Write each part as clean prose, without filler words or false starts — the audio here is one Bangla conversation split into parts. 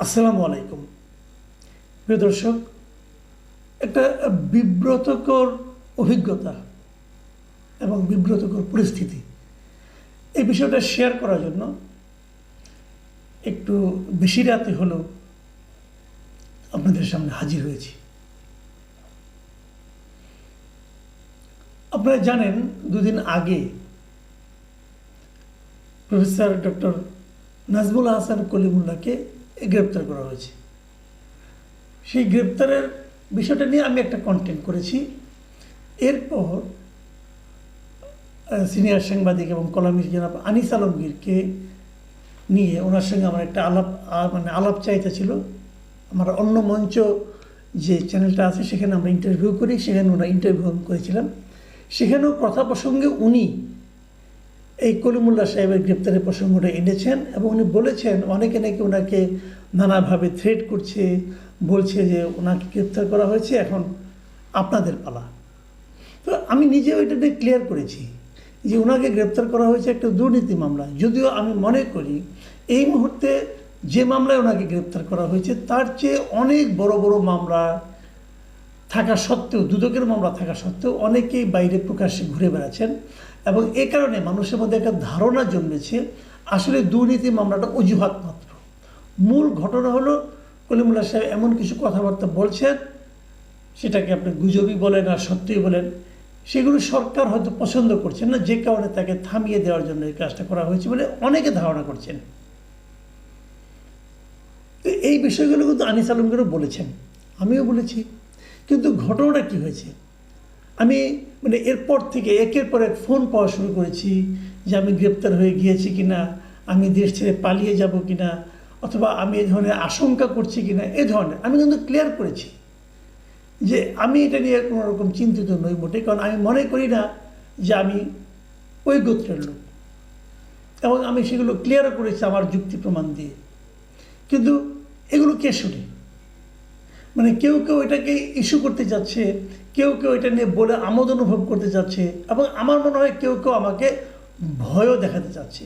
আসসালামু আলাইকুম প্রিয় দর্শক, একটা বিব্রতকর অভিজ্ঞতা এবং বিব্রতকর পরিস্থিতি, এই বিষয়টা শেয়ার করার জন্য একটু বেশি রাতে হলেও আপনাদের সামনে হাজির হয়েছি। আপনারা জানেন, দুদিন আগে প্রফেসর ডক্টর নাজমুল হাসান কলিমুল্লাহকে গ্রেপ্তার করা হয়েছে। সেই গ্রেপ্তারের বিষয়টা নিয়ে আমি একটা কন্টেন্ট করেছি। এরপর সিনিয়র সাংবাদিক এবং কলামিস্ট জনাব আনিস আলমগীরকে নিয়ে ওনার সঙ্গে আমার একটা আলাপ চাইতে ছিল। আমার অন্য মঞ্চ যে চ্যানেলটা আছে সেখানে আমরা ইন্টারভিউ করি, সেখানে ওনারা ইন্টারভিউ করেছিলাম। সেখানেও কথা প্রসঙ্গে উনি এই কলিমুল্লাহ সাহেবের গ্রেপ্তারের প্রসঙ্গটা এনেছেন এবং উনি বলেছেন অনেকে নাকি ওনাকে নানাভাবে থ্রেট করছে, বলছে যে ওনাকে গ্রেপ্তার করা হয়েছে, এখন আপনাদের পালা। তো আমি নিজেও এটা নিয়ে ক্লিয়ার করেছি যে ওনাকে গ্রেপ্তার করা হয়েছে একটা দুর্নীতি মামলা। যদিও আমি মনে করি এই মুহূর্তে যে মামলায় ওনাকে গ্রেপ্তার করা হয়েছে তার চেয়ে অনেক বড় বড় মামলা থাকা সত্ত্বেও, দুদকের মামলা থাকা সত্ত্বেও অনেকেই বাইরে প্রকাশ্যে ঘুরে বেড়াচ্ছেন এবং এ কারণে মানুষের মধ্যে একটা ধারণা জন্মেছে আসলে দুর্নীতি মামলাটা অজুহাত মাত্র। মূল ঘটনা হলো কলিমুল্লাহ সাহেব এমন কিছু কথাবার্তা বলছেন, সেটাকে আপনি গুজবই বলেন আর সত্যিই বলেন, সেগুলো সরকার হয়তো পছন্দ করছেন না, যে কারণে তাকে থামিয়ে দেওয়ার জন্য এই কাজটা করা হয়েছে বলে অনেকে ধারণা করছেন। তো এই বিষয়গুলো কিন্তু আনিস আলমগীরও বলেছেন, আমিও বলেছি। কিন্তু ঘটনাটা কী হয়েছে, আমি এরপর থেকে একের পর এক ফোন পাওয়া শুরু করেছি যে আমি গ্রেপ্তার হয়ে গিয়েছি কিনা, আমি দেশ ছেড়ে পালিয়ে যাব কিনা, অথবা আমি এই ধরনের আশঙ্কা করছি কিনা। এই ধরনের আমি কিন্তু ক্লিয়ার করেছি যে আমি এটা নিয়ে কোনো রকম চিন্তিত নই মোটে, কারণ আমি মনে করি না যে আমি ওই গোত্রের লোক, এবং আমি সেগুলো ক্লিয়ারও করেছি আমার যুক্তি প্রমাণ দিয়ে। কিন্তু এগুলো কে শুনে? কেউ কেউ এটাকে ইস্যু করতে যাচ্ছে, কেউ কেউ এটা নিয়ে বলে আমোদ অনুভব করতে যাচ্ছে, এবং আমার মনে হয় কেউ কেউ আমাকে ভয়ও দেখাতে চাচ্ছে।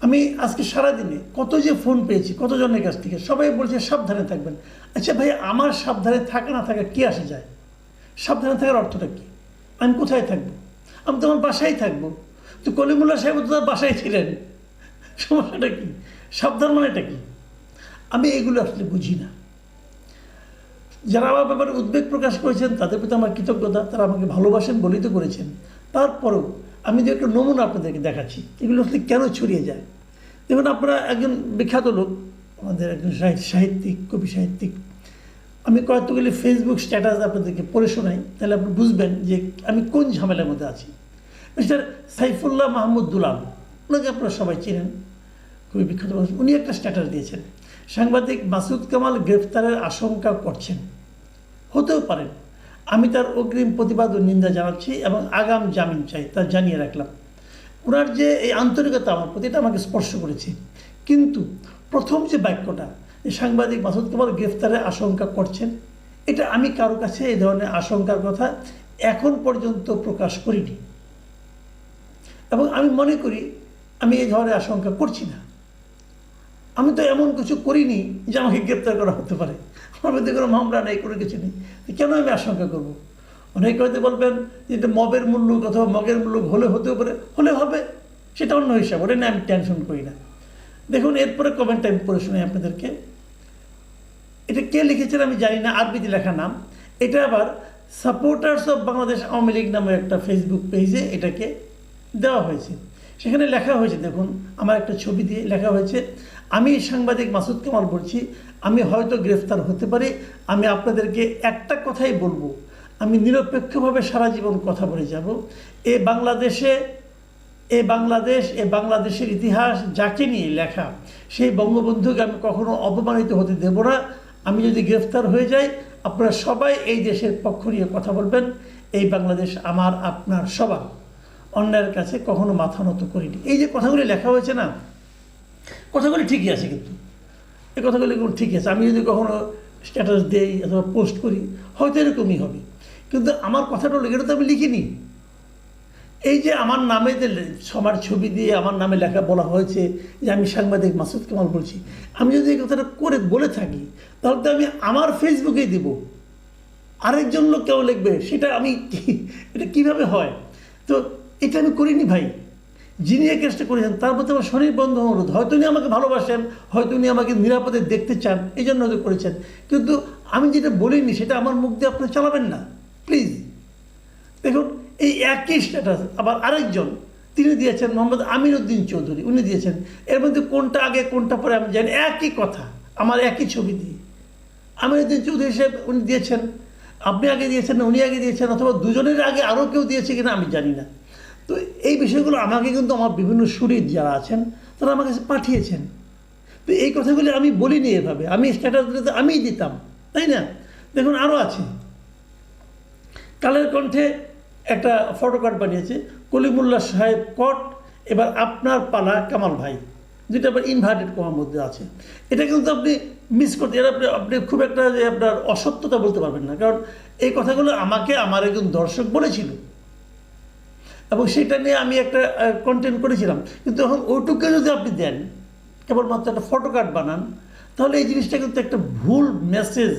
আমি আজকে সারাদিনে কত যে ফোন পেয়েছি কতজনের কাছ থেকে, সবাই বলছে সাবধানে থাকবেন। আচ্ছা ভাই, আমার সাবধানে থাকা না থাকা কী আসে যায়? সাবধানে থাকার অর্থটা কী? আমি কোথায় থাকবো? আমি তো আমার বাসায় থাকবো। তো কলিমুল্লাহ সাহেব তো তার বাসায় ছিলেন, সমস্যাটা কী? সাবধান মানেটা কী? আমি এগুলো আসলে বুঝি না। যারা আমার ব্যাপারে উদ্বেগ প্রকাশ করেছেন তাদের প্রতি আমার কৃতজ্ঞতা, তারা আমাকে ভালোবাসেন বলেই তো করেছেন। তারপরেও আমি যে একটা নমুনা আপনাদেরকে দেখাচ্ছি এগুলো আসলে কেন ছড়িয়ে যায়। দেখুন, আপনারা একজন বিখ্যাত লোক, আমাদের একজন সাহিত্যিক, কবি সাহিত্যিক, আমি কয়েকগুলি ফেসবুক স্ট্যাটাস আপনাদেরকে পড়ে শোনাই, তাহলে আপনি বুঝবেন যে আমি কোন ঝামেলার মধ্যে আছি। মিস্টার সাইফুল্লাহ মাহমুদ দুলাল, ওনাকে আপনারা সবাই চেনেন, খুবই বিখ্যাত মানুষ। উনি একটা স্ট্যাটাস দিয়েছেন, সাংবাদিক মাসুদ কামাল গ্রেফতারের আশঙ্কা করছেন, হতেও পারেন, আমি তার অগ্রিম প্রতিবাদ ও নিন্দা জানাচ্ছি এবং আগাম জামিন চাই, তা জানিয়ে রাখলাম। ওনার যে এই আন্তরিকতা আমার প্রতি, এটা আমাকে স্পর্শ করেছে। কিন্তু প্রথম যে বাক্যটা, যে সাংবাদিক মাসুদ কামাল গ্রেফতারের আশঙ্কা করছেন, এটা আমি কারো কাছে এই ধরনের আশঙ্কার কথা এখন পর্যন্ত প্রকাশ করিনি, এবং আমি মনে করি আমি এই ধরনের আশঙ্কা করছি না। আমি তো এমন কিছু করিনি যে আমাকে গ্রেপ্তার করা হতে পারে, আমার মধ্যে কোনো মামলা নেই, কোনো কিছু নেই, কেন আমি আশঙ্কা করব? অনেকে হয়তো বলবেন যে এটা মবের মূল্য অথবা মগের মূল্য হতেও পারে, হলে হবে, সেটা অন্য হিসাব, ওটা নিয়ে আমি টেনশন করি না। দেখুন, এরপরে কমেন্টটা আমি পড়ে শোনাই আপনাদেরকে। এটা কে লিখেছেন আমি জানি না, আরবিতে লেখা নাম। এটা আবার সাপোর্টার্স অফ বাংলাদেশ আওয়ামী লীগ নামে একটা ফেসবুক পেজে এটাকে দেওয়া হয়েছে। সেখানে লেখা হয়েছে, দেখুন, আমার একটা ছবি দিয়ে লেখা হয়েছে, আমি সাংবাদিক মাসুদ কামাল বলছি, আমি হয়তো গ্রেফতার হতে পারি, আমি আপনাদেরকে একটা কথাই বলবো, আমি নিরপেক্ষভাবে সারা জীবন কথা বলে যাব। বাংলাদেশের ইতিহাস যাকে নিয়ে লেখা, সেই বঙ্গবন্ধুকে আমি কখনো অপমানিত হতে দেব না। আমি যদি গ্রেফতার হয়ে যাই, আপনারা সবাই এই দেশের পক্ষ নিয়ে কথা বলবেন। এই বাংলাদেশ আমার, আপনার সবার, অন্যায়ের কাছে কখনো মাথা নত করিনি। এই যে কথাগুলি লেখা হয়েছে না, কথাগুলি ঠিকই আছে, কিন্তু এই কথাগুলি ঠিকই আছে। আমি যদি কখনো স্ট্যাটাস দেই অথবা পোস্ট করি হয়তো এরকমই হবে, কিন্তু আমার কথাটা হলো এটা তো আমি লিখিনি। এই যে আমার নামে যে সবার ছবি দিয়ে আমার নামে লেখা বলা হয়েছে যে আমি সাংবাদিক মাসুদ কামাল বলছি, আমি যদি এই কথাটা করে বলে থাকি তাহলে তো আমি আমার ফেসবুকেই দিব, আরেকজন লোক কেউ লিখবে, সেটা আমি এটা কীভাবে হয়? তো এটা আমি করিনি ভাই। যিনি এই কাজটা করেছেন তার প্রতি আমার স্বনির্বন্ধ অনুরোধ, হয়তো উনি আমাকে ভালোবাসেন, হয়তো উনি আমাকে নিরাপদে দেখতে চান, এই জন্য হয়তো করেছেন, কিন্তু আমি যেটা বলিনি সেটা আমার মুখ দিয়ে আপনি চালাবেন না প্লিজ। দেখুন এই একই স্ট্যাটাস আবার আরেকজন তিনি দিয়েছেন, মোহাম্মদ আমির উদ্দিন চৌধুরী, উনি দিয়েছেন। এর মধ্যে কোনটা আগে কোনটা পরে আমি জানি, একই কথা, আমার একই ছবি দিয়ে আমির উদ্দিন চৌধুরী সাহেব উনি দিয়েছেন, আপনি আগে দিয়েছেন না উনি আগে দিয়েছেন, অথবা দুজনের আগে আরও কেউ দিয়েছে কিনা আমি জানি না। তো এই বিষয়গুলো আমাকে কিন্তু আমার বিভিন্ন সুরিদ যারা আছেন তারা আমার কাছে পাঠিয়েছেন। তো এই কথাগুলি আমি বলিনি এভাবে, আমি স্ট্যাটাস দিলে তো আমিই দিতাম, তাই না? দেখুন আরও আছে, কালের কণ্ঠে একটা ফটোকার্ড বানিয়েছে, কলিমুল্লাহ সাহেব কট, এবার আপনার পালা কামাল ভাই, যেটা আবার ইনভার্টেড কমার মধ্যে আছে। এটা কিন্তু আপনি মিস করতে, এটা আপনি খুব একটা যে আপনার অসত্যতা বলতে পারবেন না, কারণ এই কথাগুলো আমাকে আমার একজন দর্শক বলেছিল এবং সেটা নিয়ে আমি একটা কন্টেন্ট করেছিলাম। কিন্তু এখন ওইটুকু যদি আপনি দেন, কেবলমাত্র একটা ফটোকার্ড বানান, তাহলে এই জিনিসটা কিন্তু একটা ভুল মেসেজ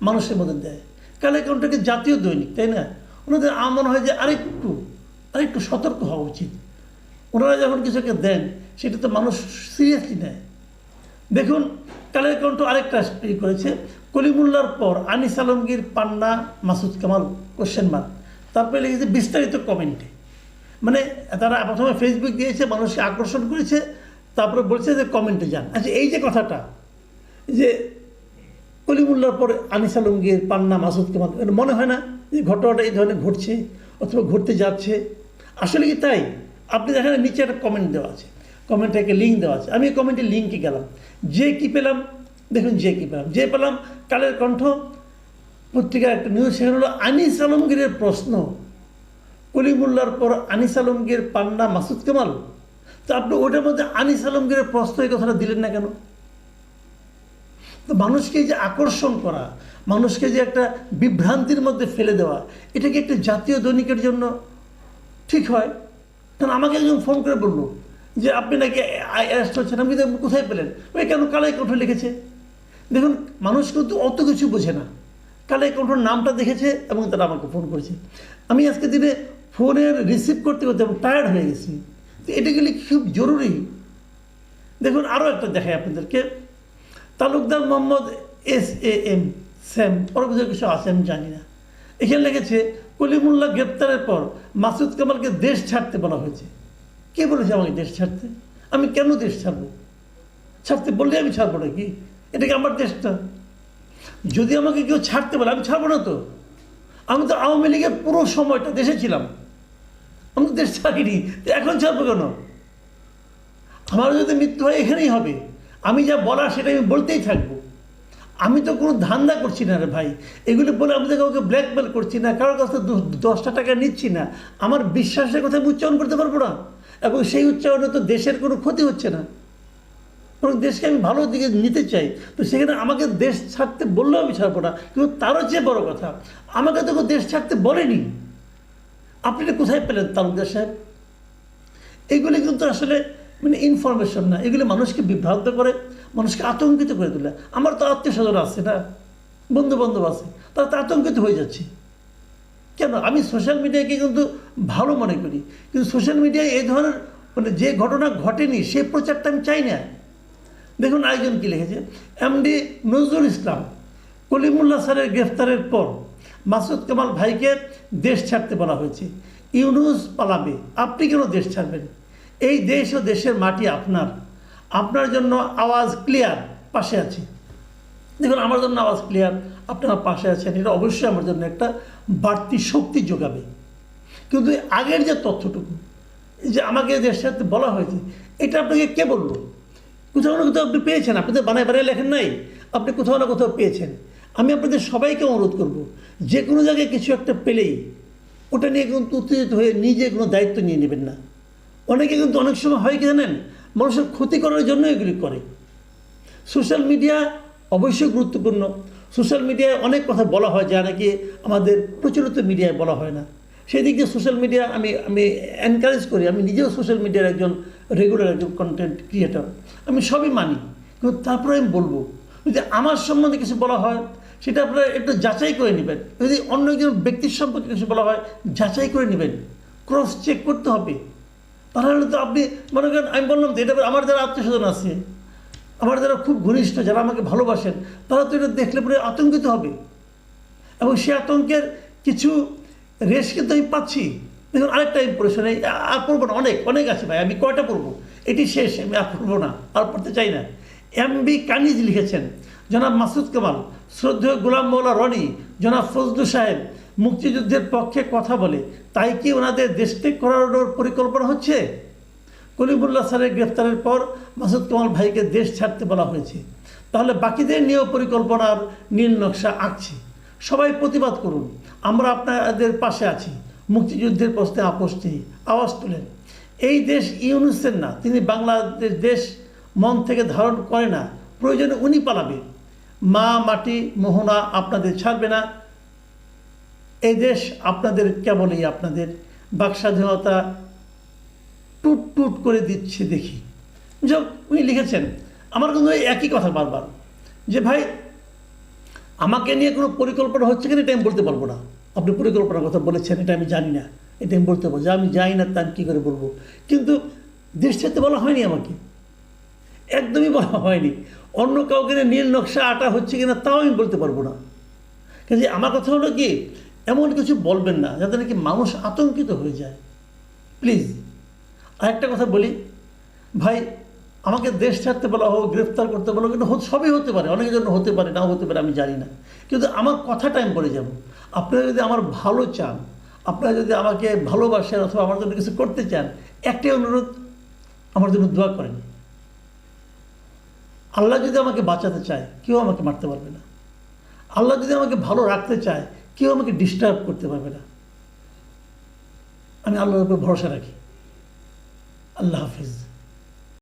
মানুষের মধ্যে দেয়। কালের কণ্ঠকে জাতীয় দৈনিক, তাই না? ওনাদের আমার মনে হয় যে আরেকটু সতর্ক হওয়া উচিত। ওনারা যখন কিছুকে দেন সেটা তো মানুষ সিরিয়াসলি নেয়। দেখুন কালের কণ্ঠ আরেকটা করেছে, কলিমুল্লার পর আনিস আলমগীর, পান্না, মাসুদ কামাল কোশ্চেন মার্ক, তারপরে লিখেছে বিস্তারিত কমেন্টে। মানে তারা প্রথমে ফেসবুক দিয়েছে, মানুষকে আকর্ষণ করেছে, তারপরে বলছে যে কমেন্টে যান। আচ্ছা এই যে কথাটা যে কলিমুল্লার পর আনিস আলমগীর, পান্না, মাসুদ কামাল, এটা মনে হয় না যে ঘটনাটা এই ধরনের ঘটছে অথবা ঘটতে যাচ্ছে? আসলে কি তাই? আপনি দেখেন নিচে একটা কমেন্ট দেওয়া আছে, কমেন্টে একটা লিঙ্ক দেওয়া আছে, আমি এই কমেন্টের লিঙ্কে গেলাম, যে কি পেলাম দেখুন, যে পেলাম কালের কণ্ঠ পত্রিকার একটা নিউজ, সেখানে হলো আনিস আলমগীরের প্রশ্ন, কলিমুল্লার পর আনিস আলমগীর, পান্না, মাসুদ কামাল। তো আপনি ওটার মধ্যে আনিস আলমগীরের প্রশ্ন এই কথাটা দিলেন না কেন? তো মানুষকে যে আকর্ষণ করা, মানুষকে যে একটা বিভ্রান্তির মধ্যে ফেলে দেওয়া, এটা কি একটা জাতীয় দৈনিকের জন্য ঠিক হয়? কারণ আমাকে একজন ফোন করে বললো যে আপনি নাকি অ্যারেস্ট হচ্ছেন, আমি কোথায় পেলেন? ওই কেন কালাই কণ্ঠ লিখেছে। দেখুন মানুষ কিন্তু অত কিছু বোঝে না, কালাই কণ্ঠর নামটা দেখেছে এবং তারা আমাকে ফোন করেছে। আমি আজকে দিনে ফোনের রিসিভ করতে করতে আমি টায়ার্ড হয়ে গেছি। তো এটা গেলে খুব জরুরি। দেখুন আরও একটা দেখাই আপনাদেরকে, তালুকদার মোহাম্মদ SAM স্যাম, পরবর্তী কিছু আছে আমি জানি না, এখানে লিখেছে কলিমুল্লাহ গ্রেপ্তারের পর মাসুদ কামালকে দেশ ছাড়তে বলা হয়েছে। কে বলেছে আমাকে দেশ ছাড়তে? আমি কেন দেশ ছাড়বো? ছাড়তে বললে আমি ছাড়বো নাকি? এটা কি আমার দেশটা? যদি আমাকে কেউ ছাড়তে বলে আমি ছাড়বো না। তো আমি তো আওয়ামী লীগের পুরো সময়টা দেশে ছিলাম, আমি তো দেশ ছাড়িনি, এখন ছাড়বো কেন? আমার যদি মৃত্যু হয় এখানেই হবে, আমি যা বলার সেটা আমি বলতেই থাকবো। আমি তো কোনো ধান্দা করছি না রে ভাই, এগুলি বলে আমি তো কাউকে ব্ল্যাকমেল করছি না, কারোর কাছ থেকে 10টা টাকা নিচ্ছি না। আমার বিশ্বাসের কথা আমি উচ্চারণ করতে পারবো না, এবং সেই উচ্চারণে তো দেশের কোনো ক্ষতি হচ্ছে না, বরং দেশকে আমি ভালো দিকে নিতে চাই। তো সেখানে আমাকে দেশ ছাড়তে বললেও আমি ছাড়বো না। কিন্তু তারও চেয়ে বড় কথা, আমাকে তো দেশ ছাড়তে বলেনি। আপনি এটা কোথায় পেলেন তালুকদার সাহেব? এইগুলি কিন্তু আসলে মানে ইনফরমেশন না, এগুলি মানুষকে বিভ্রান্ত করে, মানুষকে আতঙ্কিত করে তোলে। আমার তো আত্মীয় স্বজন আছে না, বন্ধু বান্ধব আছে, তারা তো আতঙ্কিত হয়ে যাচ্ছে। কেন? আমি সোশ্যাল মিডিয়াকে কিন্তু ভালো মনে করি, কিন্তু সোশ্যাল মিডিয়ায় এই ধরনের মানে যে ঘটনা ঘটেনি সে প্রচারটা আমি চাই না। দেখুন আরেকজন কী লিখেছে, MD নজরুল ইসলাম, কলিমুল্লাহ স্যারের গ্রেফতারের পর মাসুদ কামাল ভাইকে দেশ ছাড়তে বলা হয়েছে, ইউনুস পালাবে, আপনি কেন দেশ ছাড়বেন? এই দেশ ও দেশের মাটি আপনার জন্য আওয়াজ ক্লিয়ার, পাশে আছি। দেখুন আমার জন্য আওয়াজ ক্লিয়ার, আপনারা পাশে আছেন, এটা অবশ্যই আমার জন্য একটা বাড়তি শক্তি যোগাবে। কিন্তু আগের যে তথ্যটুকু যে আমাকে দেশ ছাড়তে বলা হয়েছে, এটা আপনাকে কে বললো? কোথাও না কোথাও আপনি পেয়েছেন, আপনি তো বানায় লেখেন নাই, আপনি কোথাও না কোথাও পেয়েছেন। আমি আপনাদের সবাইকে অনুরোধ করব, যে কোনো জায়গায় কিছু একটা পেলেই ওটা নিয়ে কিন্তু উত্তেজিত হয়ে নিজে কোনো দায়িত্ব নিয়ে নেবেন না। অনেকে কিন্তু অনেক সময় হয় কি জানেন, মানুষের ক্ষতি করার জন্য এগুলি করে। সোশ্যাল মিডিয়া অবশ্যই গুরুত্বপূর্ণ, সোশ্যাল মিডিয়ায় অনেক কথা বলা হয় যা নাকি আমাদের প্রচলিত মিডিয়ায় বলা হয় না। সেই দিক দিয়ে সোশ্যাল মিডিয়া আমি আমি এনকারেজ করি। আমি নিজেও সোশ্যাল মিডিয়ার একজন রেগুলার একজন কন্টেন্ট ক্রিয়েটর, আমি সবই মানি। কিন্তু তারপরে আমি বলবো, যদি আমার সম্বন্ধে কিছু বলা হয় সেটা আপনারা একটু যাচাই করে নেবেন। যদি অন্য একজন ব্যক্তির সম্পর্কে কিছু বলা হয় যাচাই করে নেবেন, ক্রস চেক করতে হবে। তাহলে তো আপনি মনে করেন, আমি বললাম তো এটা আমার যারা আত্মীয়স্বজন আছে, আমার যারা খুব ঘনিষ্ঠ, যারা আমাকে ভালোবাসেন, তারা তো এটা দেখলে পরে আতঙ্কিত হবে, এবং সে আতঙ্কের কিছু রেশ কিন্তু আমি পাচ্ছি। দেখুন আরেকটা ইম্প্রেশন, আর পড়বো না, অনেক অনেক আছে ভাই, আমি কয়টা পড়বো, এটি শেষ, আমি আর পড়বো না, আর পড়তে চাই না। এমবি কানিজ লিখেছেন, জনাব মাসুদ কামাল, শ্রদ্ধেয় গোলাম মৌলা রনি, জনাব ফজলু সাহেব মুক্তিযুদ্ধের পক্ষে কথা বলে, তাই কি ওনাদের দেশত্যাগ করানোর পরিকল্পনা হচ্ছে? কলিমুল্লাহ স্যারের গ্রেফতারের পর মাসুদ কামাল ভাইকে দেশ ছাড়তে বলা হয়েছে, তাহলে বাকিদের নিয়েও পরিকল্পনার নীল নকশা আঁকছি। সবাই প্রতিবাদ করুন, আমরা আপনাদের পাশে আছি। মুক্তিযুদ্ধের প্রশ্নে আপোষ নেই, আওয়াজ তুলেন। এই দেশ ইউনুসের না, তিনি বাংলাদেশ দেশ মন থেকে ধারণ করে না, প্রয়োজনে উনি পালাবে। মা মাটি মোহনা আপনাদের ছাড়বে না, এই দেশ আপনাদের, কেবলই আপনাদের। বাক স্বাধীনতা টুট টুট করে দিচ্ছে দেখি। যাক, উনি লিখেছেন, আমার কিন্তু একই কথা বারবার, যে ভাই আমাকে নিয়ে কোনো পরিকল্পনা হচ্ছে কিনা এটা আমি বলতে পারবো না। আপনি পরিকল্পনার কথা বলেছেন, এটা আমি জানি না, এটা আমি বলতে পারবো যে আমি জানি না, তা আমি কী করে বলবো। কিন্তু দেশ ছাড়তে বলা হয়নি আমাকে, একদমই বলা হয়নি। অন্য কাউকে নীল নকশা আটা হচ্ছে কিনা তাও আমি বলতে পারবো না। কিন্তু আমার কথা হলো কি, এমন কিছু বলবেন না যাতে নাকি মানুষ আতঙ্কিত হয়ে যায়, প্লিজ। আরেকটা কথা বলি ভাই, আমাকে দেশ ছাড়তে বলা হোক, গ্রেফতার করতে বলা হোক, কিন্তু সবই হতে পারে, অনেকের জন্য হতে পারে, নাও হতে পারে, আমি জানি না। কিন্তু আমার কথাটা আমি বলে যাব, আপনারা যদি আমার ভালো চান, আপনারা যদি আমাকে ভালোবাসেন অথবা আমার জন্য কিছু করতে চান, একটাই অনুরোধ, আমার জন্য দোয়া করেন। আল্লাহ যদি আমাকে বাঁচাতে চায়, কেউ আমাকে মারতে পারবে না। আল্লাহ যদি আমাকে ভালো রাখতে চায়, কেউ আমাকে ডিস্টার্ব করতে পারবে না। আমি আল্লাহর উপর ভরসা রাখি। আল্লাহ হাফিজ।